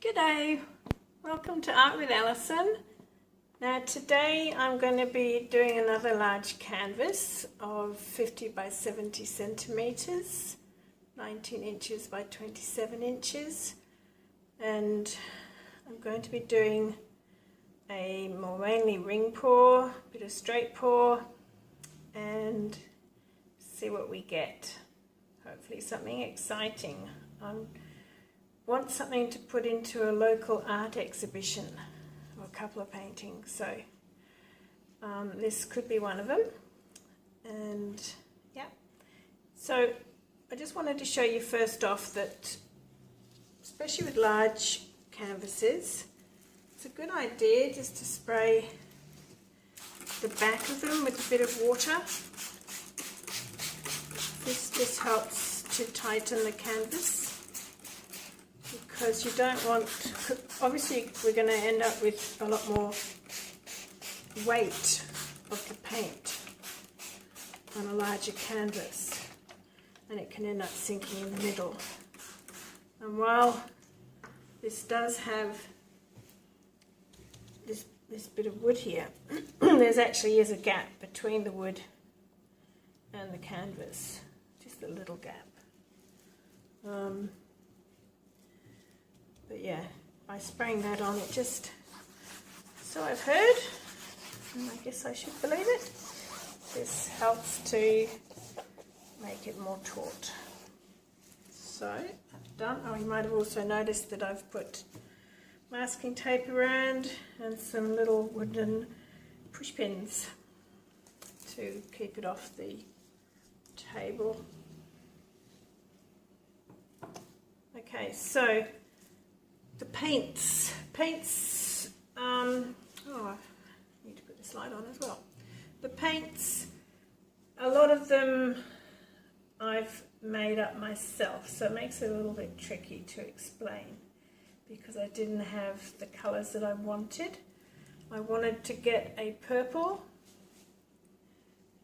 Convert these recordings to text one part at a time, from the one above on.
G'day, welcome to Art with Alison. Now today I'm going to be doing another large canvas of 50 by 70 centimeters, 19 inches by 27 inches, and I'm going to be doing a more mainly ring pour, a bit of straight pour, and see what we get. Hopefully something exciting. Want something to put into a local art exhibition or a couple of paintings, so this could be one of them. And yeah, so I just wanted to show you first off that especially with large canvases, it's a good idea just to spray the back of them with a bit of water. This helps to tighten the canvas, because you don't want, obviously we're going to end up with a lot more weight of the paint on a larger canvas, and it can end up sinking in the middle. And while this does have this bit of wood here, there's actually is a gap between the wood and the canvas, just a little gap. But yeah, by spraying that on, it just, so I've heard, and I guess I should believe it, this helps to make it more taut. So I've done. Oh, you might have also noticed that I've put masking tape around and some little wooden push pins to keep it off the table. Okay, so the paints, oh, I need to put this light on as well. The paints, a lot of them I've made up myself, so it makes it a little bit tricky to explain because I didn't have the colours that I wanted. I wanted to get a purple,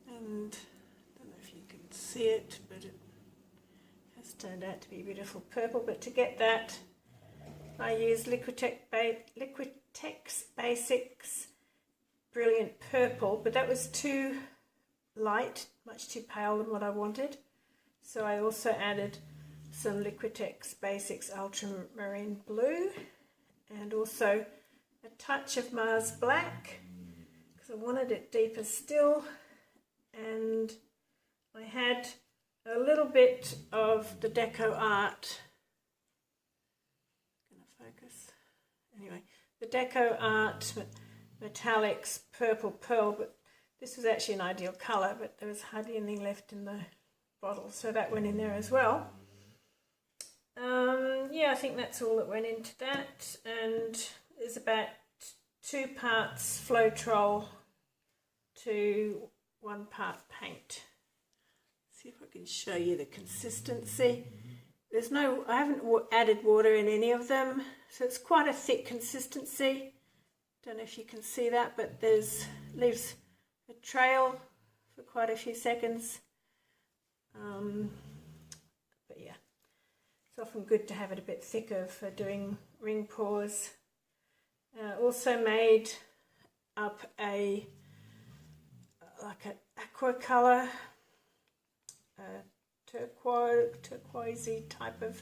and I don't know if you can see it, but it has turned out to be a beautiful purple. But to get that, I used Liquitex Basics Brilliant Purple, but that was too light, much too pale than what I wanted. So I also added some Liquitex Basics Ultramarine Blue and also a touch of Mars Black because I wanted it deeper still, and I had a little bit of the DecoArt. Anyway, the DecoArt Metallics Purple Pearl, but this was actually an ideal colour, but there was hardly anything left in the bottle, so that went in there as well. Yeah, I think that's all that went into that, and there's about 2 parts Floetrol to 1 part paint. See if I can show you the consistency. There's no, I haven't added water in any of them, so it's quite a thick consistency. Don't know if you can see that, but leaves a trail for quite a few seconds. But yeah, it's often good to have it a bit thicker for doing ring pours. Also made up like an aqua colour, turquoisey type of,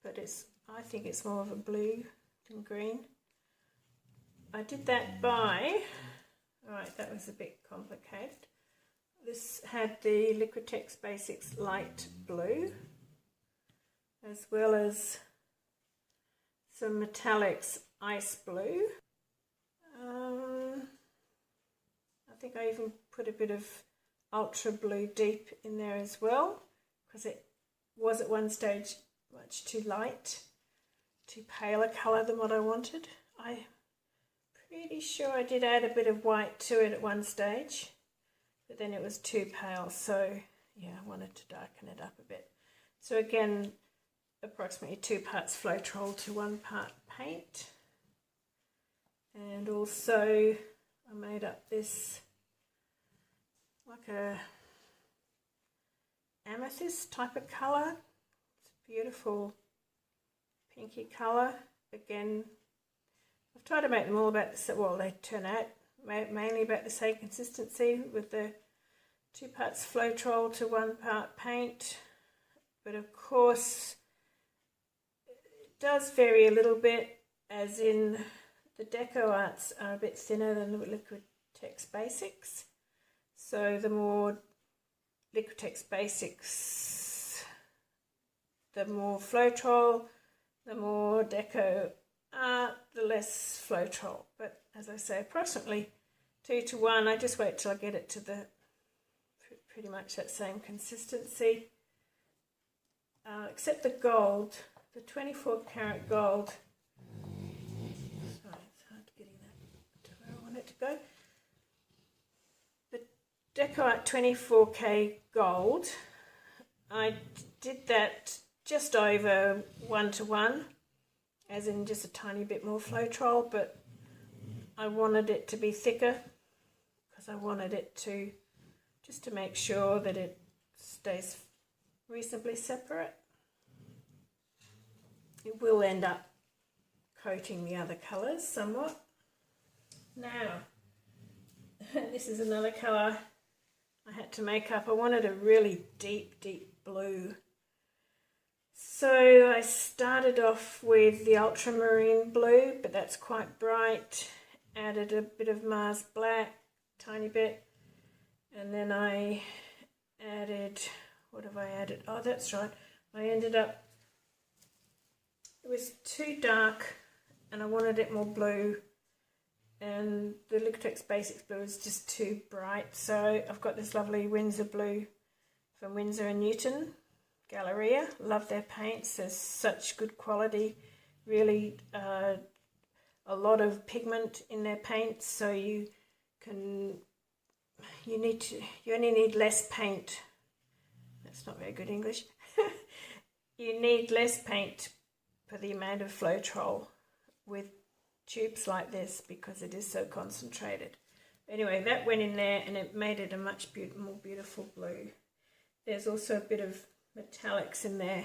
but I think it's more of a blue than green. I did that by, alright, that was a bit complicated. This had the Liquitex Basics Light Blue, as well as some Metallics Ice Blue. I think I even put a bit of Ultra Blue Deep in there as well, because it was at one stage much too light, too pale a colour than what I wanted. I'm pretty sure I did add a bit of white to it at one stage, but then it was too pale, so yeah, I wanted to darken it up a bit. So again, approximately 2 parts Floetrol to 1 part paint. And also I made up this like a amethyst type of colour. It's a beautiful pinky colour, again, I've tried to make them all about the same, well, they turn out mainly about the same consistency with the 2 parts Floetrol to 1 part paint. But of course, it does vary a little bit, as in the DecoArts are a bit thinner than the Liquitex Basics. So the more Liquitex Basics, the more Floetrol, the more DecoArt, the less Floetrol. But as I say, approximately 2 to 1. I just wait till I get it to the pretty much that same consistency. Except the gold, the 24 karat gold. Sorry, it's hard getting that to where I want it to go. The DecoArt 24K gold, I did that just over 1 to 1, as in just a tiny bit more Floetrol, but I wanted it to be thicker because I wanted it to, just to make sure that it stays reasonably separate. It will end up coating the other colours somewhat. Now, this is another colour I had to make up. I wanted a really deep, deep blue. So I started off with the Ultramarine Blue, but that's quite bright. Added a bit of Mars Black, tiny bit. And then I added, what have I added? Oh, that's right. I ended up, it was too dark and I wanted it more blue. And the Liquitex Basics Blue is just too bright. So I've got this lovely Winsor Blue from Winsor & Newton Galleria. Love their paints. They're such good quality. Really a lot of pigment in their paints. So you only need less paint. That's not very good English. You need less paint for the amount of Floetrol with tubes like this because it is so concentrated. Anyway, that went in there and it made it a much more beautiful blue. There's also a bit of metallics in there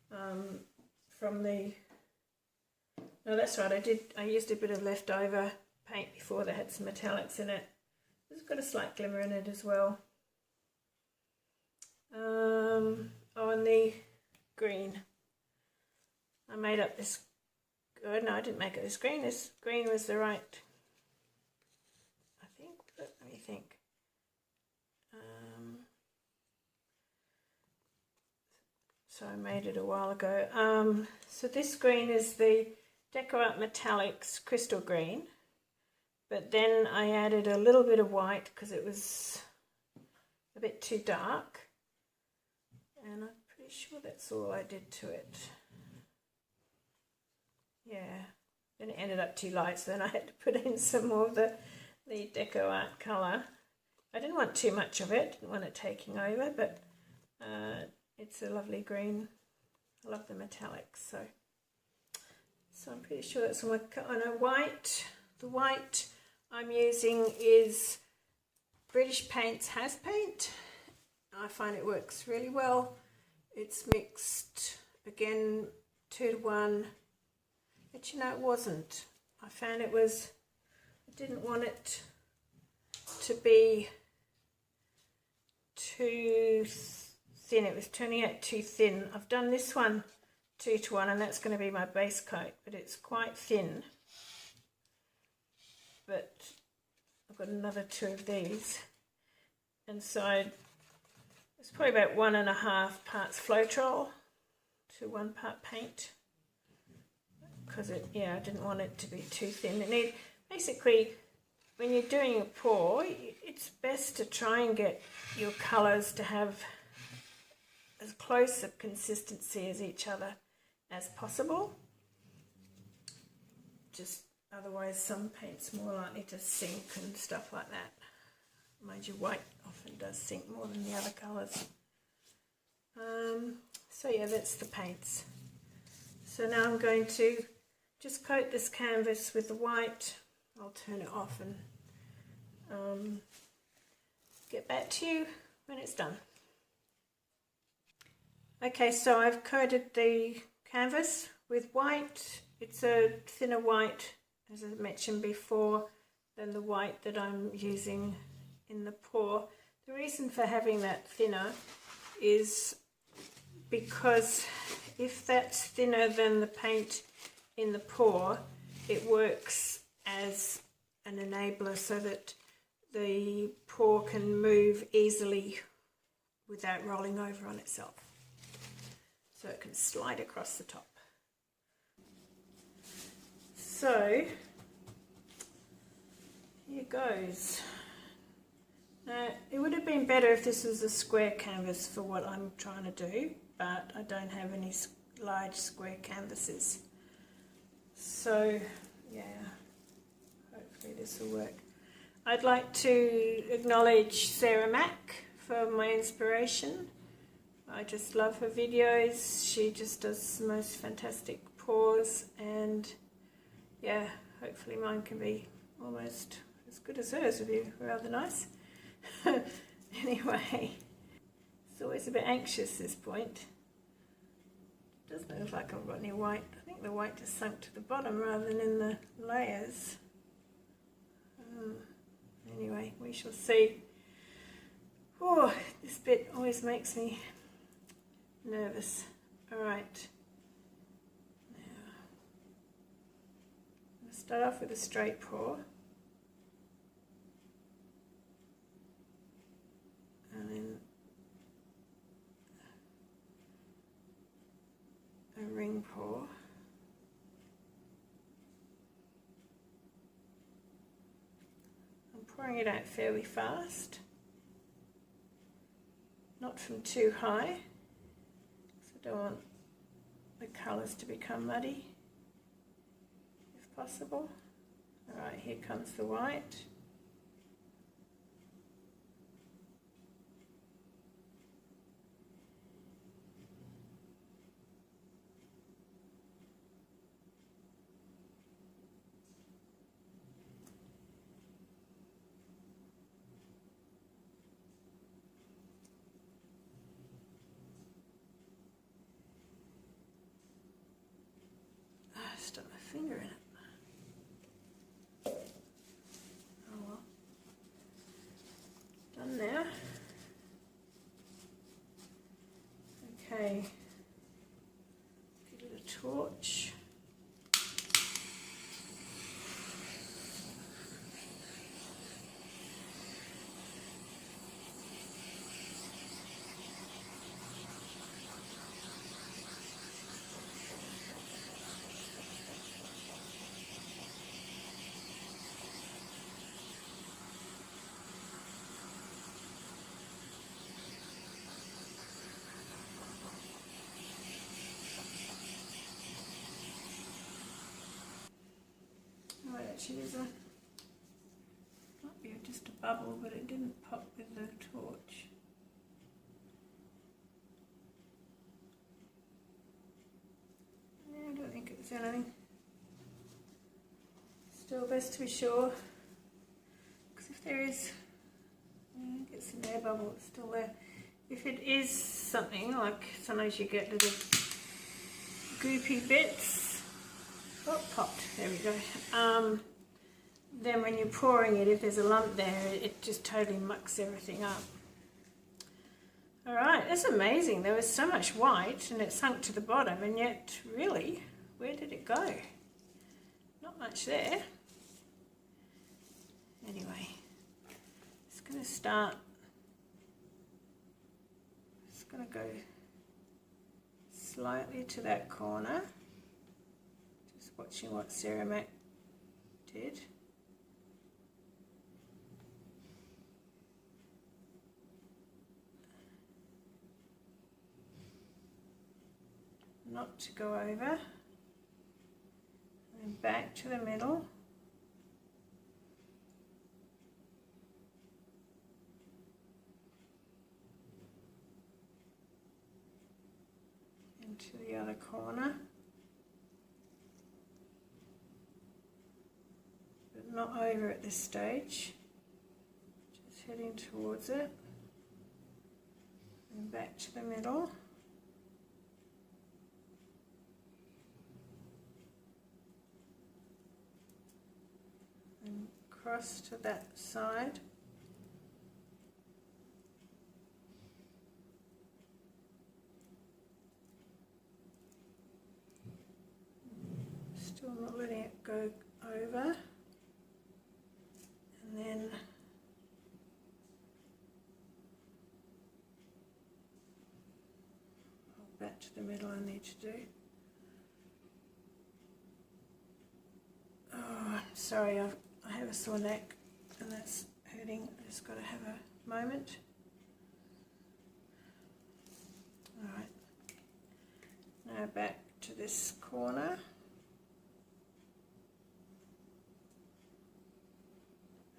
from the, no, that's right, I used a bit of leftover paint before that had some metallics in it. It's got a slight glimmer in it as well. Oh, and the green. I made up this, oh no, I didn't make it this green. This green was the right, I think, let me think. So I made it a while ago. So this green is the DecoArt Metallics Chrystal Green. But then I added a little bit of white because it was a bit too dark. And I'm pretty sure that's all I did to it. Yeah, then it ended up too light, so then I had to put in some more of the DecoArt colour. I didn't want too much of it, didn't want it taking over, but it's a lovely green. I love the metallics, so I'm pretty sure that's all my colour. Oh no, white. The white I'm using is British Paints Has Paint. I find it works really well. It's mixed, again, 2 to 1. But you know, it wasn't. I found it was, I didn't want it to be too thin. It was turning out too thin. I've done this one 2 to 1 and that's going to be my base coat, but it's quite thin. But I've got another 2 of these. And so it's probably about 1.5 parts Floetrol to 1 part paint. Because I didn't want it to be too thin. Basically, when you're doing a pour, it's best to try and get your colours to have as close a consistency as each other as possible. Just otherwise some paint's more likely to sink and stuff like that. Mind you, white often does sink more than the other colours. So yeah, that's the paints. So now I'm going to just coat this canvas with the white. I'll turn it off and get back to you when it's done. Okay, so I've coated the canvas With white, it's a thinner white, as I mentioned before, than the white that I'm using in the pour. The reason for having that thinner is because if that's thinner than the paint in the pour, it works as an enabler so that the pour can move easily without rolling over on itself. So it can slide across the top. So here goes. Now, it would have been better if this was a square canvas for what I'm trying to do, but I don't have any large square canvases. So, yeah, hopefully this will work. I'd like to acknowledge Sarah Mack for my inspiration. I just love her videos. She just does the most fantastic pours, and yeah, hopefully mine can be almost as good as hers. Would be rather nice. Anyway, it's always a bit anxious this point. It doesn't look like I've got any white. I think the white just sunk to the bottom rather than in the layers. Anyway, we shall see. Oh, this bit always makes me nervous. Alright. Now, I'm going to start off with a straight pour. And then a ring pour. I'm pouring it out fairly fast, not from too high, because I don't want the colours to become muddy, if possible. Alright, here comes the white. Stuck my finger in it. Oh well. Done now. Okay. Give it a torch. Actually, there's might be just a bubble, but it didn't pop with the torch. I don't think it was anything. Still best to be sure, because if there is, I think it's an air bubble, it's still there. If it is something, like sometimes you get little goopy bits. Oh, popped. There we go. Then when you're pouring it, if there's a lump there, it just totally mucks everything up. Alright, that's amazing. There was so much white and it sunk to the bottom, and yet, really, where did it go? Not much there. Anyway, it's going to start. It's going to go slightly to that corner. Just watching what Sarah Mack did. Not to go over, and back to the middle, into the other corner, but not over at this stage, just heading towards it, and back to the middle. across to that side. Still not letting it go over. And then back to the middle I need to do. Oh, I'm sorry, I have a sore neck and that's hurting. I just got to have a moment. Alright, now back to this corner.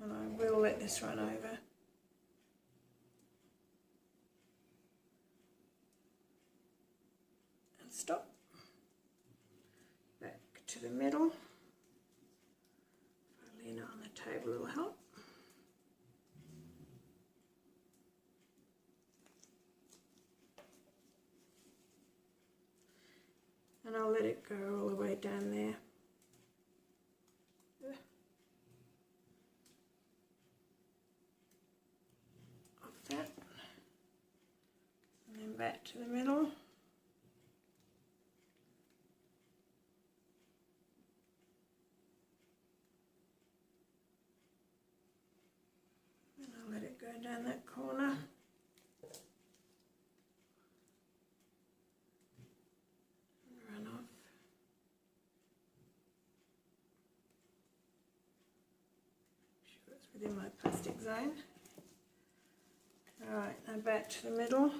And I will let this run over. And stop. Back to the middle. If I lean it on the table, it'll help. And I'll let it go all the way down there. That, and then back to the middle. And I'll let it go down that corner. And run off. Make sure it's within my plastic zone. Alright, now back to the middle.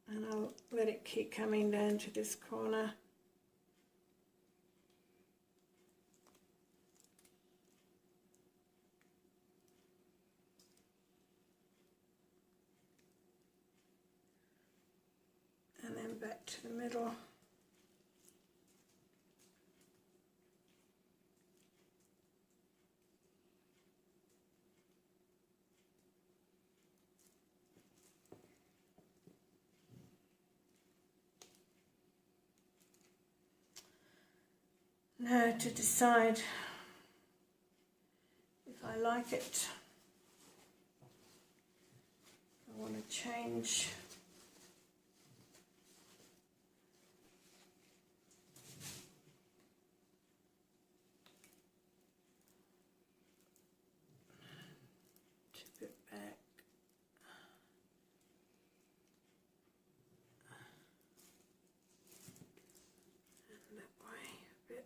And I'll let it keep coming down to this corner. And then back to the middle. Now to decide if I like it, I want to change tip it back. And that way a bit.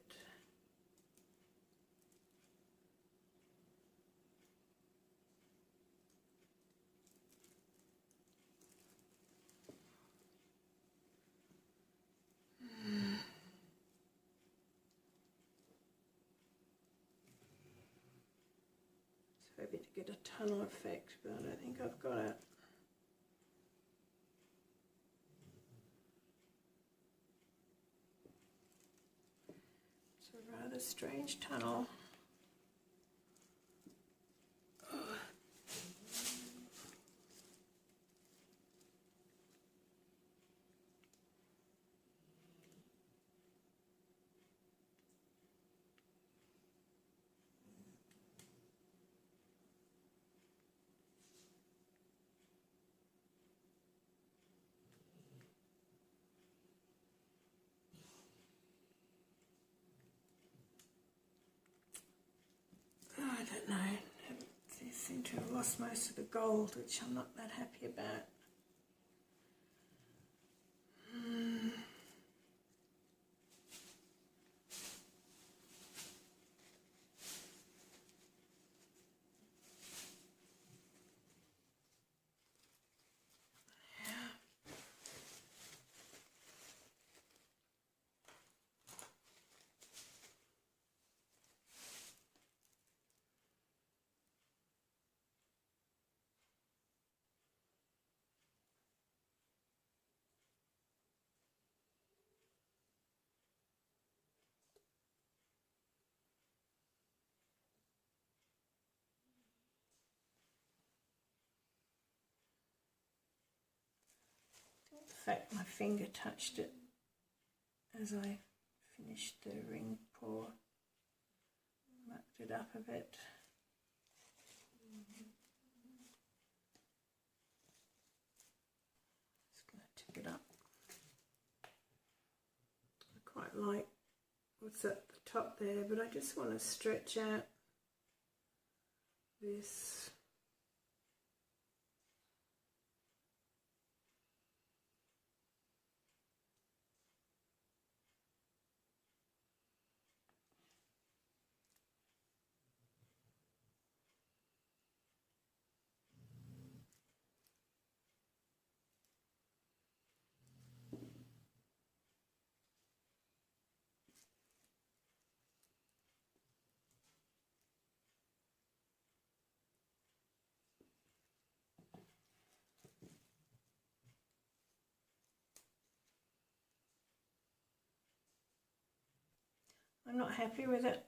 Hoping to get a tunnel effect, but I don't think I've got it. It's a rather strange tunnel. I don't know, they seem to have lost most of the gold, which I'm not that happy about. The fact my finger touched it as I finished the ring pour. Mucked it up a bit. Just going to tip it up. I quite like what's at the top there, but I just want to stretch out this. I'm not happy with it.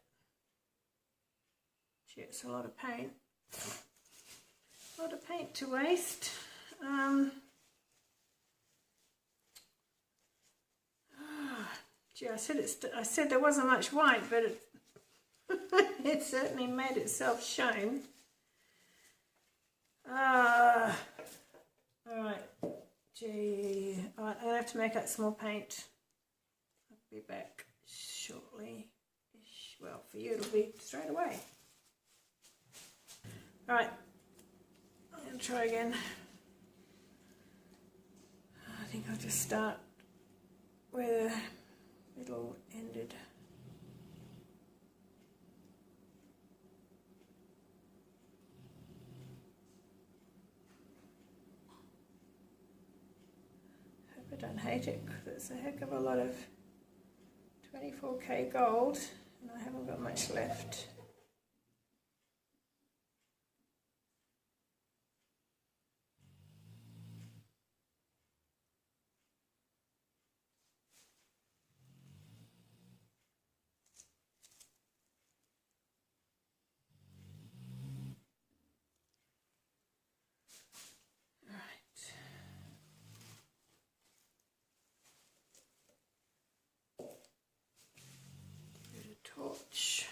Gee, it's a lot of paint. A lot of paint to waste. Gee, I said there wasn't much white, but it it certainly made itself shown. All right. Gee, all right, I'm gonna have to make up some more paint. I'll be back shortly. Well, for you it'll be straight away. Alright, I'm going to try again. I think I'll just start where the middle ended. Hope I don't hate it, because it's a heck of a lot of 24K gold, and I haven't got much left. Torch.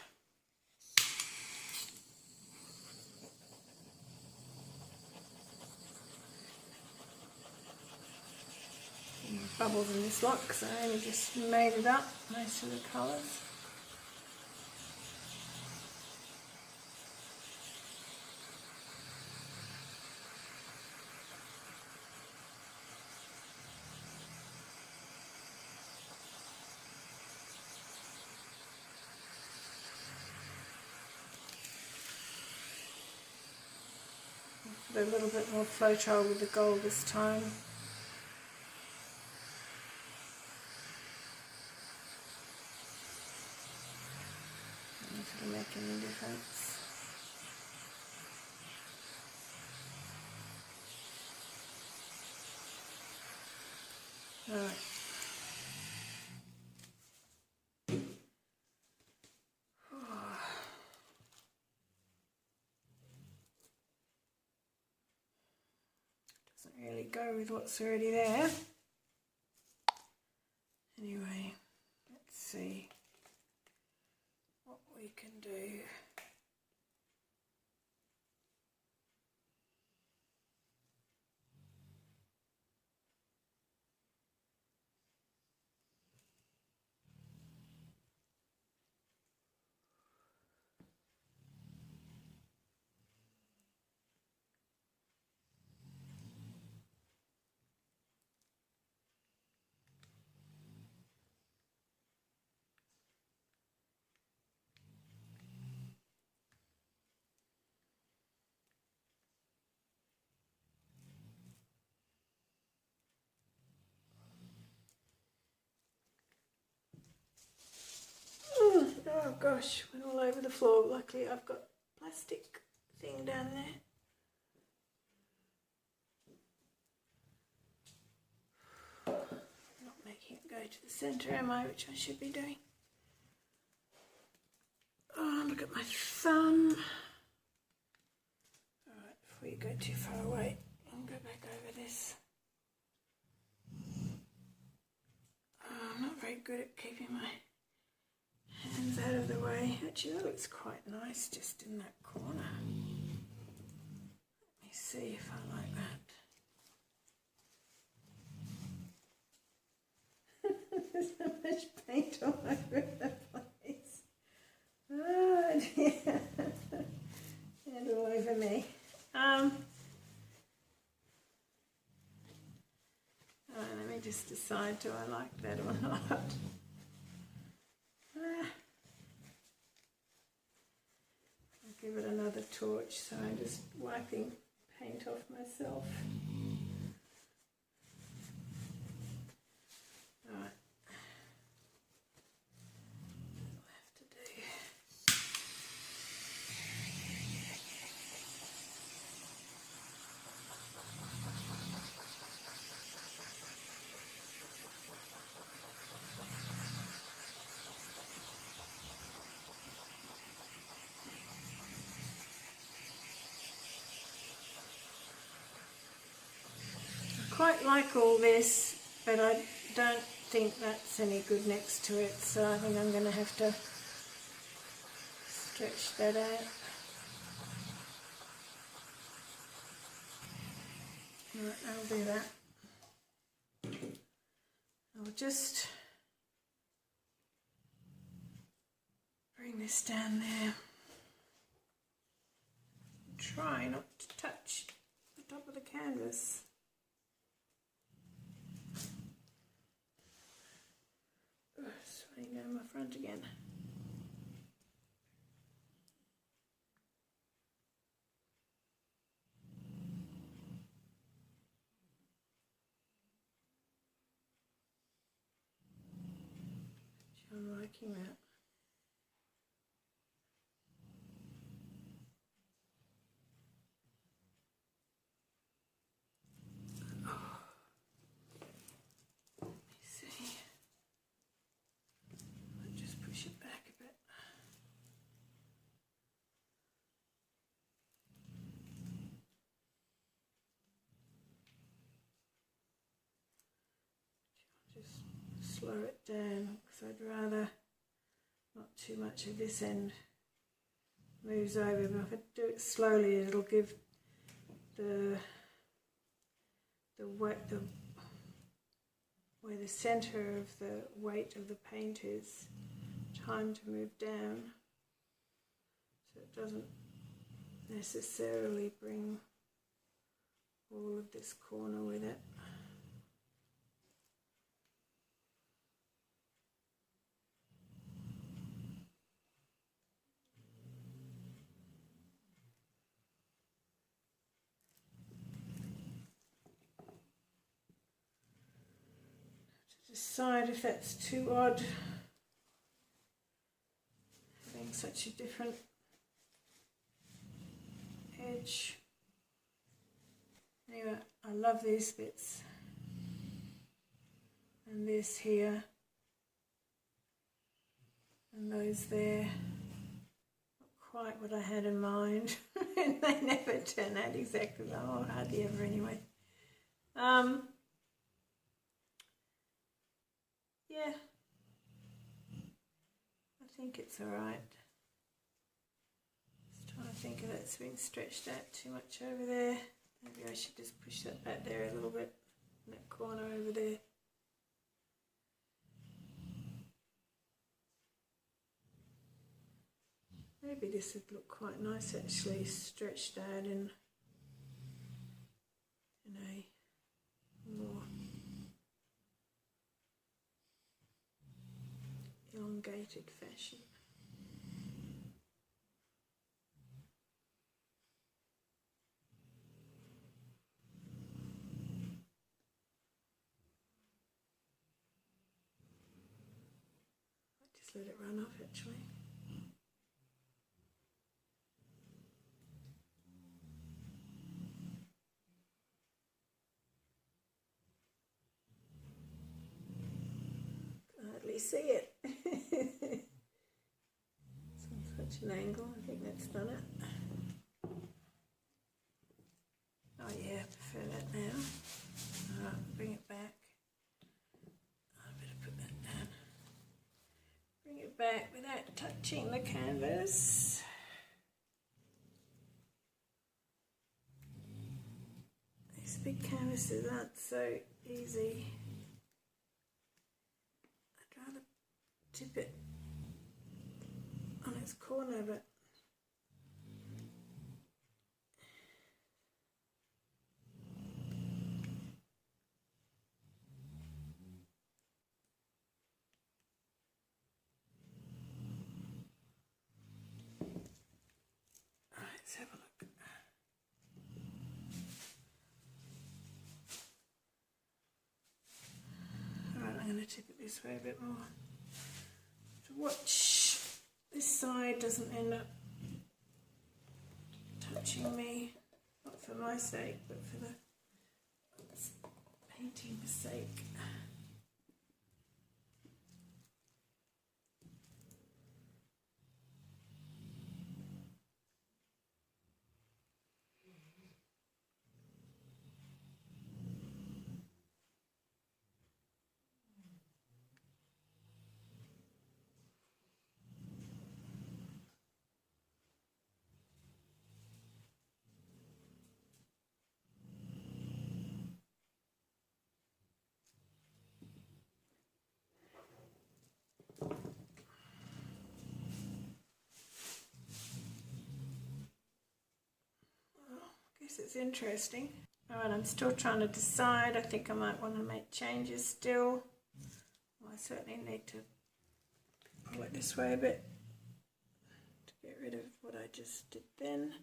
Bubbles in this lot because I only just made it up, most of the colours. Put a little bit more Floetrol with the gold this time. I don't know if it'll make any difference. Alright. Doesn't really go with what's already there. Anyway, let's see what we can do. Oh gosh, went all over the floor. Luckily I've got a plastic thing down there. Not making it go to the centre, am I? Which I should be doing. Oh, look at my thumb. Alright, before you go too far away, I'll go back over this. Oh, I'm not very very good at keeping my hands out of the way. Actually, that looks quite nice just in that corner. Let me see if I like that. There's so much paint all over the place. Oh dear. And all over me. Let me just decide, do I like that or not? I'll give it another torch, so I'm just wiping paint off myself. Alright. That'll have to do. Quite like all this, but I don't think that's any good next to it, so I think I'm going to have to stretch that out. Right, I'll do that. I'll just bring this down there. Try not to touch the top of the canvas. Swaying down my front again. I'm liking that. Slow it down because I'd rather not too much of this end moves over, but if I do it slowly it'll give the where the center of the weight of the paint is time to move down, so it doesn't necessarily bring all of this corner with it. Decide if that's too odd, having such a different edge. Anyway, I love these bits, and this here, and those there. Not quite what I had in mind, and they never turn out exactly, oh, hardly ever anyway. Yeah, I think it's alright. Just trying to think if it's been stretched out too much over there. Maybe I should just push that back there a little bit, in that corner over there. Maybe this would look quite nice actually, stretched out in a more elongated fashion. I'll just let it run off actually. See it. It's on such an angle, I think that's done it. Oh yeah, I prefer that now. Alright, bring it back. I better put that down. without touching the canvas. These big canvases aren't so easy. I'd rather tip it on its corner, but let's have a look. Alright, I'm going to tip it this way a bit more. To watch this side doesn't end up touching me. Not for my sake, but for the painting's sake. It's interesting. Alright, I'm still trying to decide. I think I might want to make changes still. Well, I certainly need to pull it this way a bit to get rid of what I just did then.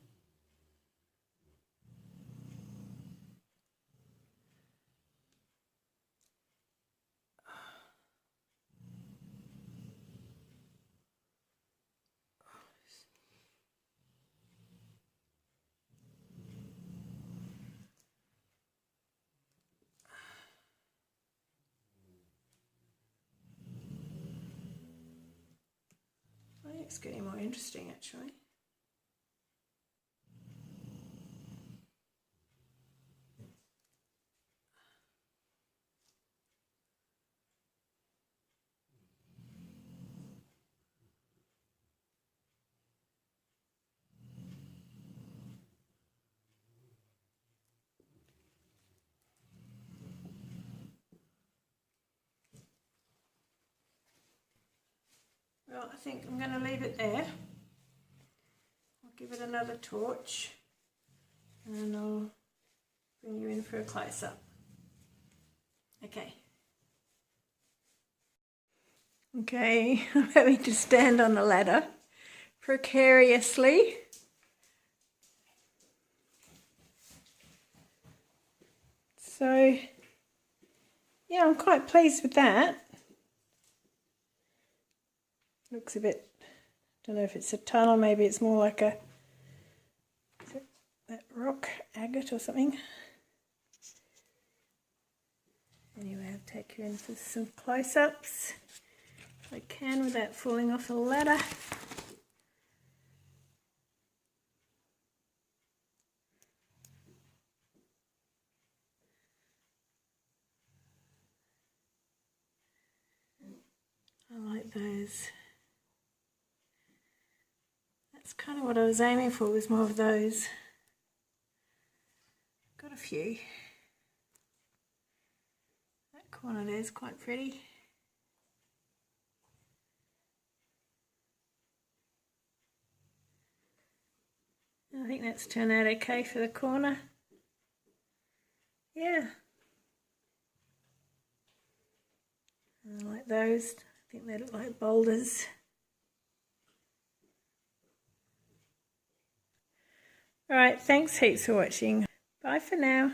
It's getting more interesting actually. Well, I think I'm going to leave it there. I'll give it another torch and I'll bring you in for a close-up. Okay. Okay, I'm having to stand on the ladder precariously. So, yeah, I'm quite pleased with that. Looks a bit, don't know if it's a tunnel, maybe it's more like a, is it that rock agate or something? Anyway, I'll take you in for some close-ups if I can without falling off the ladder. I like those. That's kind of what I was aiming for, was more of those. Got a few. That corner there is quite pretty. I think that's turned out okay for the corner. Yeah. I like those. I think they look like boulders. Alright, thanks heaps for watching. Bye for now.